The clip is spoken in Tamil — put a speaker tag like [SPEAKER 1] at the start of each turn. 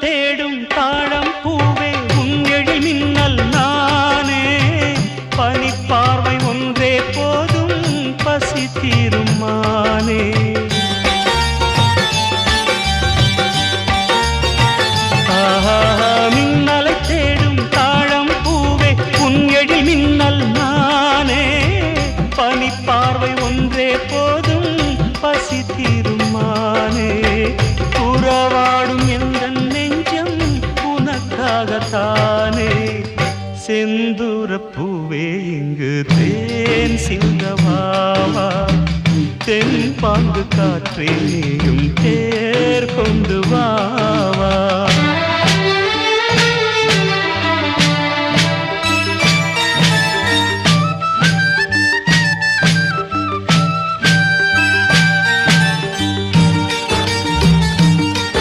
[SPEAKER 1] தேடும் தாழம் பூவே உன் எழில் மின்னல் நானே பனிப்பார்வை ஒன்றே போதும் பசி தீரும் மானே மின்னலை தேடும் தாழம் பூவே உன் எழில் மின்னல் நானே பனிப்பார்வை ஒன்றே போதும் பசி தீரும் மானே உறவாடும் எந்த நெஞ்சம் உனக்காகத்தானே செந்தூர பூவே இங்கு தேன் சிந்தவாவா தென் பாங்கு காற்றே நீயும் தேர் கொண்டு வா